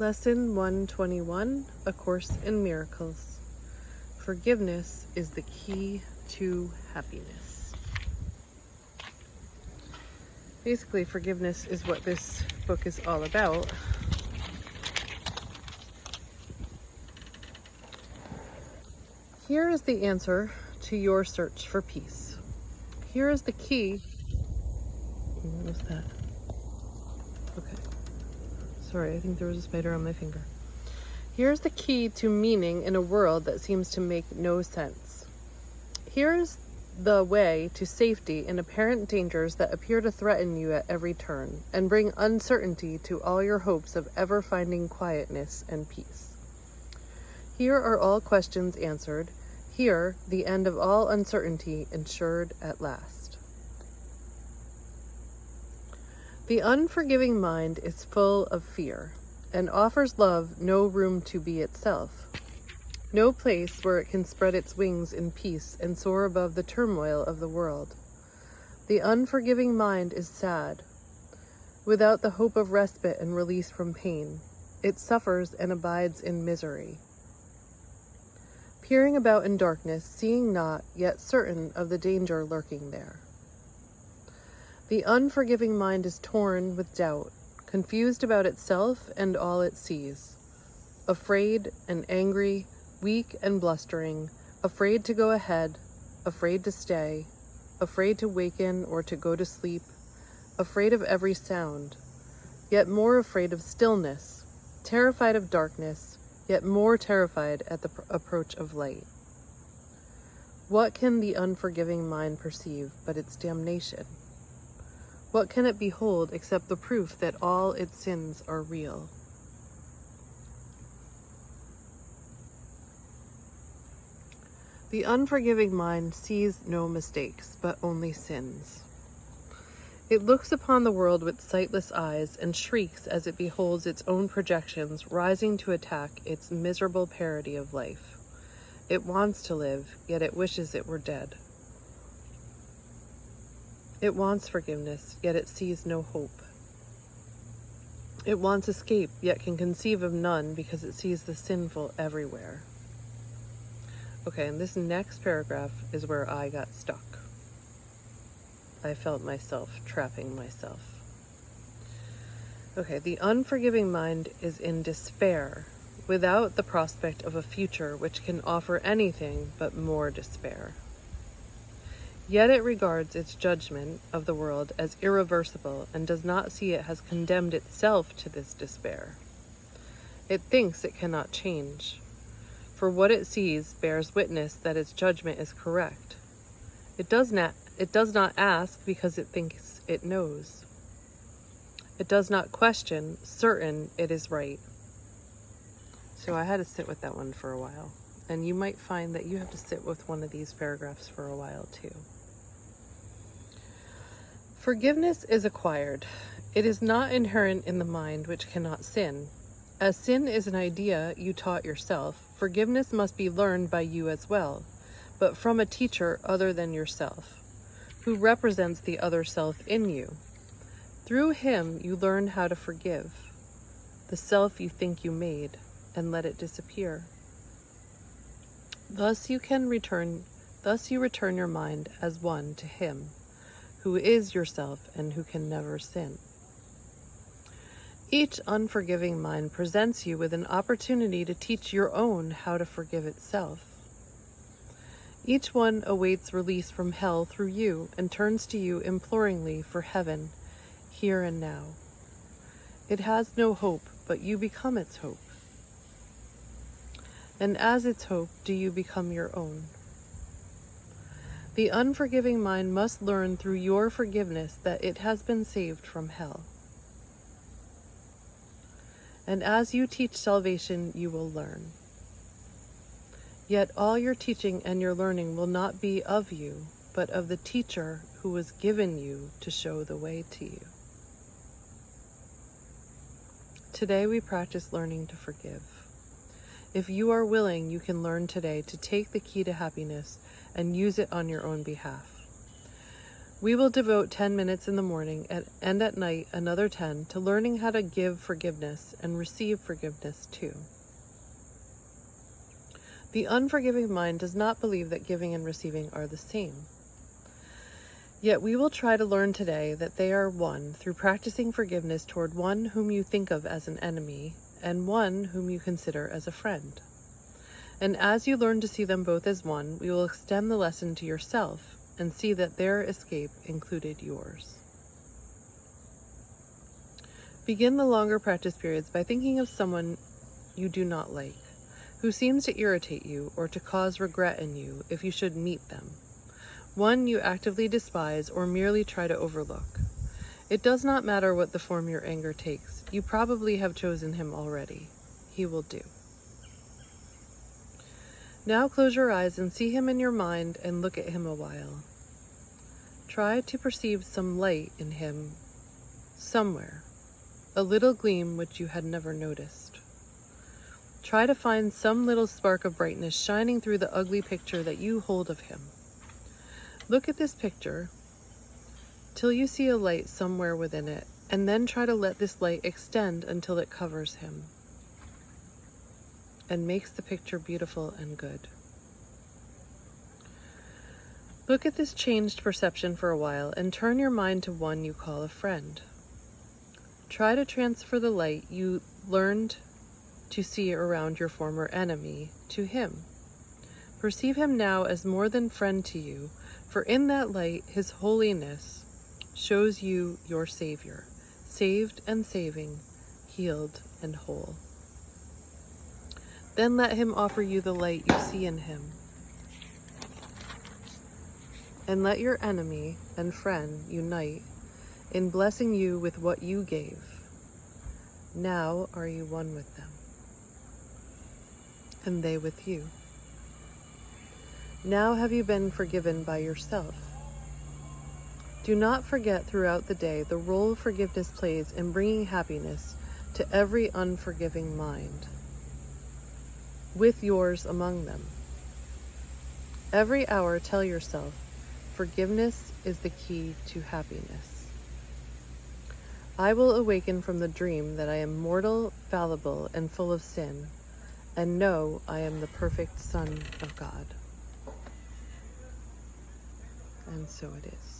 Lesson 121, A Course in Miracles. Forgiveness is the key to happiness. Basically, forgiveness is what this book is all about. Here is the answer to your search for peace. Here is the key. What was that? Okay. Sorry, I think there was a spider on my finger. Here's the key to meaning in a world that seems to make no sense. Here's the way to safety in apparent dangers that appear to threaten you at every turn and bring uncertainty to all your hopes of ever finding quietness and peace. Here are all questions answered. Here, the end of all uncertainty ensured at last. The unforgiving mind is full of fear and offers love no room to be itself, no place where it can spread its wings in peace and soar above the turmoil of the world. The unforgiving mind is sad, without the hope of respite and release from pain. It suffers and abides in misery. Peering about in darkness, seeing not, yet certain of the danger lurking there. The unforgiving mind is torn with doubt, confused about itself and all it sees, afraid and angry, weak and blustering, afraid to go ahead, afraid to stay, afraid to waken or to go to sleep, afraid of every sound, yet more afraid of stillness, terrified of darkness, yet more terrified at the approach of light. What can the unforgiving mind perceive but its damnation? What can it behold except the proof that all its sins are real? The unforgiving mind sees no mistakes, but only sins. It looks upon the world with sightless eyes and shrieks as it beholds its own projections rising to attack its miserable parody of life. It wants to live, yet it wishes it were dead. It wants forgiveness, yet it sees no hope. It wants escape, yet can conceive of none because it sees the sinful everywhere. Okay, and this next paragraph is where I got stuck. I felt myself trapping myself. Okay, the unforgiving mind is in despair, without the prospect of a future which can offer anything but more despair. Yet it regards its judgment of the world as irreversible and does not see it has condemned itself to this despair. It thinks it cannot change, for what it sees bears witness that its judgment is correct. It does not ask because it thinks it knows. It does not question, certain it is right. So I had to sit with that one for a while. And you might find that you have to sit with one of these paragraphs for a while too. Forgiveness is acquired. It is not inherent in the mind which cannot sin. As sin is an idea you taught yourself, forgiveness must be learned by you as well, but from a teacher other than yourself, who represents the other self in you. Through him you learn how to forgive the self you think you made and let it disappear. Thus you return your mind as one to him, who is yourself and who can never sin. Each unforgiving mind presents you with an opportunity to teach your own how to forgive itself. Each one awaits release from hell through you and turns to you imploringly for heaven, here and now. It has no hope, but you become its hope. And as its hope, do you become your own. The unforgiving mind must learn through your forgiveness that it has been saved from hell. And as you teach salvation, you will learn. Yet all your teaching and your learning will not be of you, but of the teacher who was given you to show the way to you. Today we practice learning to forgive. If you are willing, you can learn today to take the key to happiness and use it on your own behalf. We will devote 10 minutes in the morning and at night another 10 to learning how to give forgiveness and receive forgiveness too. The unforgiving mind does not believe that giving and receiving are the same. Yet we will try to learn today that they are one through practicing forgiveness toward one whom you think of as an enemy and one whom you consider as a friend. And as you learn to see them both as one, we will extend the lesson to yourself and see that their escape included yours. Begin the longer practice periods by thinking of someone you do not like, who seems to irritate you or to cause regret in you if you should meet them, one you actively despise or merely try to overlook. It does not matter what the form your anger takes. You probably have chosen him already. He will do. Now close your eyes and see him in your mind and look at him a while. Try to perceive some light in him somewhere, a little gleam which you had never noticed. Try to find some little spark of brightness shining through the ugly picture that you hold of him. Look at this picture till you see a light somewhere within it, and then try to let this light extend until it covers him and makes the picture beautiful and good. Look at this changed perception for a while and turn your mind to one you call a friend. Try to transfer the light you learned to see around your former enemy to him. Perceive him now as more than friend to you, for in that light his holiness shows you your Savior, saved and saving, healed and whole. Then let him offer you the light you see in him. And let your enemy and friend unite in blessing you with what you gave. Now are you one with them, and they with you. Now have you been forgiven by yourself. Do not forget throughout the day the role forgiveness plays in bringing happiness to every unforgiving mind, with yours among them. Every hour tell yourself, forgiveness is the key to happiness. I will awaken from the dream that I am mortal, fallible, and full of sin, and know I am the perfect Son of God. And so it is.